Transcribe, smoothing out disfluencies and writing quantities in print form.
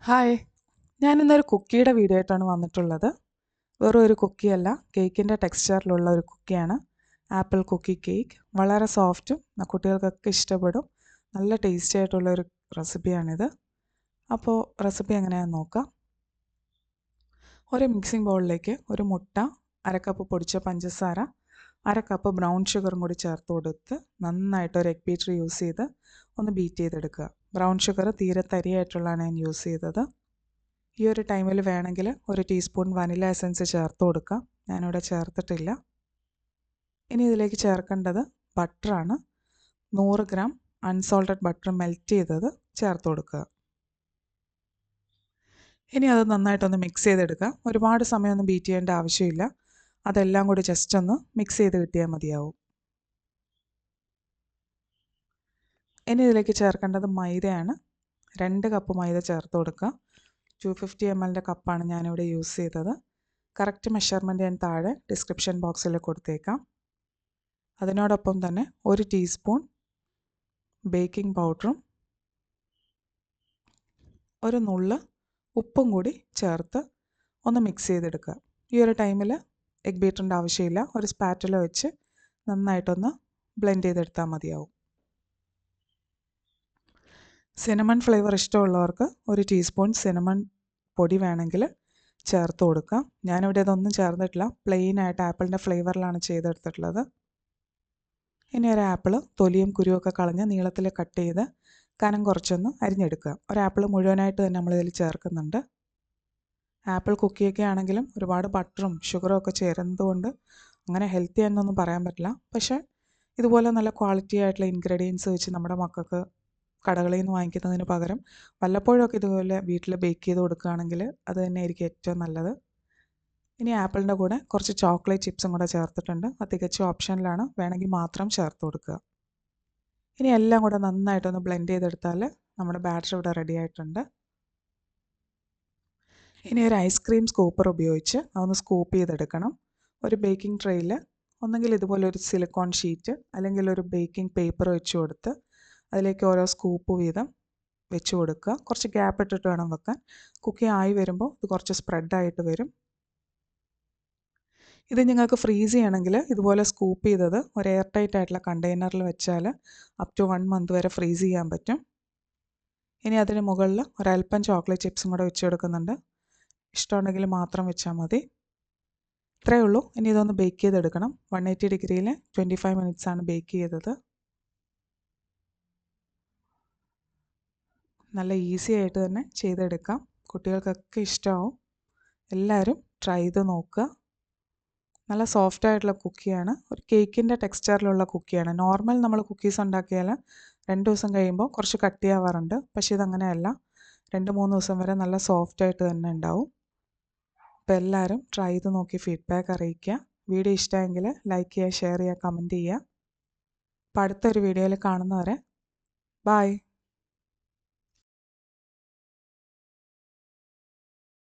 Hi, ഞാനിന്നൊരു കുക്കിയുടെ video ആയിട്ടാണ് വന്നിട്ടുള്ളത്. വെറും ഒരു കുക്കിയല്ല, കേക്കിൻ്റെ ടെക്സ്ചറിലുള്ള ഒരു കുക്കിയാണ്. Apple Kuki cake. വളരെ സോഫ്റ്റും കുട്ടികൾക്കൊക്കെ ഇഷ്ടപ്പെടും. നല്ല ടേസ്റ്റി ആയിട്ടുള്ളൊരു റെസിപ്പിയാണിത്. അപ്പോൾ റെസിപ്പി എങ്ങനെയാണെന്ന് നോക്കാം. ഒരു മിക്സിംഗ് ബൗളിലേക്ക് ഒരു മുട്ട, അരക്കപ്പ് പൊടിച്ച പഞ്ചസാര, അരക്കപ്പ് ബ്രൗൺ ഷുഗറും കൂടി ചേർത്ത് കൊടുത്ത് നന്നായിട്ട് ഒരു എഗ് ബീറ്റർ യൂസ് ചെയ്ത് ഒന്ന് ബീറ്റ് ചെയ്തെടുക്കുക. ബ്രൗൺ ഷുഗർ തീരെ തരിയായിട്ടുള്ളതാണ് ഞാൻ യൂസ് ചെയ്തത്. ഈ ഒരു ടൈമിൽ വേണമെങ്കിൽ ഒരു ടീസ്പൂൺ വനില എസൻസ് ചേർത്ത് കൊടുക്കാം. ഞാനിവിടെ ചേർത്തിട്ടില്ല. ഇനി ഇതിലേക്ക് ചേർക്കേണ്ടത് ബട്ടറാണ്. 100 ഗ്രാം അൺസോൾട്ടഡ് ബട്ടർ മെൽറ്റ് ചെയ്തത് ചേർത്ത് കൊടുക്കുക. ഇനി അത് നന്നായിട്ടൊന്ന് മിക്സ് ചെയ്തെടുക്കുക. ഒരുപാട് സമയമൊന്നും ബീറ്റ് ചെയ്യേണ്ട ആവശ്യമില്ല. അതെല്ലാം കൂടി ജസ്റ്റ് ഒന്ന് മിക്സ് ചെയ്ത് കിട്ടിയാൽ മതിയാവും. ഇനി ഇതിലേക്ക് ചേർക്കേണ്ടത് മൈദയാണ്. 2 കപ്പ് മൈദ ചേർത്ത് കൊടുക്കുക. 250 ml കപ്പാണ് ഞാനിവിടെ യൂസ് ചെയ്തത്. കറക്റ്റ് മെഷർമെൻറ്റ് ഞാൻ താഴെ ഡിസ്ക്രിപ്ഷൻ ബോക്സിൽ കൊടുത്തേക്കാം. അതിനോടൊപ്പം തന്നെ 1 ടീസ്പൂൺ ബേക്കിംഗ് പൗഡറും ഒരു നുള്ള് ഉപ്പും കൂടി ചേർത്ത് ഒന്ന് മിക്സ് ചെയ്തെടുക്കുക. ഈ ഒരു ടൈമിൽ എഗ് ബീറ്ററിൻ്റെ ആവശ്യമില്ല. ഒരു സ്പാറ്റുല വെച്ച് നന്നായിട്ടൊന്ന് ബ്ലെൻഡ് ചെയ്തെടുത്താൽ മതിയാവും. സിനമൺ ഫ്ലേവർ ഇഷ്ടമുള്ളവർക്ക് 1 ടീസ്പൂൺ സിനമൺ പൊടി വേണമെങ്കിൽ ചേർത്ത് കൊടുക്കാം. ഞാനിവിടെ ഇതൊന്നും ചേർന്നിട്ടില്ല. പ്ലെയിൻ ആയിട്ട് ആപ്പിളിൻ്റെ ഫ്ലേവറിലാണ് ചെയ്തെടുത്തിട്ടുള്ളത്. ഇനി ഒരു ആപ്പിൾ തൊലിയും കുരുവൊക്കെ കളഞ്ഞ് നീളത്തിൽ കട്ട് ചെയ്ത് കനം കുറച്ചൊന്ന് അരിഞ്ഞെടുക്കുക. ഒരു ആപ്പിൾ മുഴുവനായിട്ട് തന്നെ നമ്മളിതിൽ ചേർക്കുന്നുണ്ട്. ആപ്പിൾ കുക്കിയൊക്കെ ആണെങ്കിലും ഒരുപാട് ബട്ടറും ഷുഗറും ഒക്കെ ചേരുന്നതുകൊണ്ട് അങ്ങനെ ഹെൽത്തി ആണെന്നൊന്നും പറയാൻ പറ്റില്ല. പക്ഷേ ഇതുപോലെ നല്ല ക്വാളിറ്റി ആയിട്ടുള്ള ഇൻഗ്രീഡിയൻസ് വെച്ച് നമ്മുടെ മക്കൾക്ക് കടകളിൽ നിന്ന് വാങ്ങിക്കുന്നതിന് പകരം വല്ലപ്പോഴൊക്കെ ഇതുപോലെ വീട്ടിൽ ബേക്ക് ചെയ്ത് കൊടുക്കുകയാണെങ്കിൽ അത് തന്നെയായിരിക്കും ഏറ്റവും നല്ലത്. ഇനി ആപ്പിളിൻ്റെ കൂടെ കുറച്ച് ചോക്ലേറ്റ് ചിപ്സും കൂടെ ചേർത്തിട്ടുണ്ട്. അത് തികച്ചും ഓപ്ഷനിലാണ്, വേണമെങ്കിൽ മാത്രം ചേർത്ത് കൊടുക്കുക. ഇനി എല്ലാം കൂടെ നന്നായിട്ടൊന്ന് ബ്ലെൻഡ് ചെയ്തെടുത്താൽ നമ്മുടെ ബാറ്റർ ഇവിടെ റെഡി ആയിട്ടുണ്ട്. ഇനി ഒരു ഐസ്ക്രീം സ്കൂപ്പർ ഉപയോഗിച്ച് അതൊന്ന് സ്കൂപ്പ് ചെയ്തെടുക്കണം. ഒരു ബേക്കിംഗ് ട്രേയിൽ ഒന്നെങ്കിൽ ഇതുപോലെ ഒരു സിലിക്കോൺ ഷീറ്റ് അല്ലെങ്കിൽ ഒരു ബേക്കിംഗ് പേപ്പർ വെച്ച് കൊടുത്ത് അതിലേക്ക് ഓരോ സ്കൂപ്പ് വീതം വെച്ച് കൊടുക്കുക. കുറച്ച് ഗ്യാപ്പ് ഇട്ടിട്ട് വേണം വെക്കാൻ. കുക്കി ആയി വരുമ്പോൾ ഇത് കുറച്ച് സ്പ്രെഡായിട്ട് വരും. ഇത് നിങ്ങൾക്ക് ഫ്രീസ് ചെയ്യണമെങ്കിൽ ഇതുപോലെ സ്കൂപ്പ് ചെയ്തത് ഒരു എയർ ടൈറ്റ് ആയിട്ടുള്ള കണ്ടെയ്നറിൽ വെച്ചാൽ അപ് ടു 1 മന്ത് വരെ ഫ്രീസ് ചെയ്യാൻ പറ്റും. ഇനി അതിന് മുകളിൽ ഒരൽപ്പം ചോക്ലേറ്റ് ചിപ്സും കൂടെ വെച്ച് കൊടുക്കുന്നുണ്ട്. ഇഷ്ടമുണ്ടെങ്കിൽ മാത്രം വെച്ചാൽ മതി. ഇത്രയേ ഉള്ളൂ. ഇനി ഇതൊന്ന് ബേക്ക് ചെയ്തെടുക്കണം. 180 ഡിഗ്രിയിൽ 25 മിനിറ്റ്സ് ആണ് ബേക്ക് ചെയ്തത്. നല്ല ഈസി ആയിട്ട് തന്നെ ചെയ്തെടുക്കാം. കുട്ടികൾക്കൊക്കെ ഇഷ്ടമാവും. എല്ലാവരും ട്രൈ ചെയ്ത് നോക്കുക. നല്ല സോഫ്റ്റ് ആയിട്ടുള്ള കുക്കിയാണ്. ഒരു കേക്കിൻ്റെ ടെക്സ്ചറിലുള്ള കുക്കിയാണ്. നോർമൽ നമ്മൾ കുക്കീസ് ഉണ്ടാക്കിയാൽ 2 ദിവസം കഴിയുമ്പോൾ കുറച്ച് കട്ടിയാവാറുണ്ട്. പക്ഷേ ഇതങ്ങനെയല്ല. 2-3 ദിവസം വരെ നല്ല സോഫ്റ്റ് ആയിട്ട് തന്നെ ഉണ്ടാവും. അപ്പോൾ എല്ലാവരും ട്രൈ ചെയ്ത് നോക്കി ഫീഡ്ബാക്ക് അറിയിക്കുക. വീഡിയോ ഇഷ്ടമെങ്കിൽ ലൈക്ക് ചെയ്യുക, ഷെയർ ചെയ്യുക, കമൻറ്റ് ചെയ്യുക. അപ്പോൾ അടുത്തൊരു വീഡിയോയിൽ കാണുന്നവരെ ബൈ.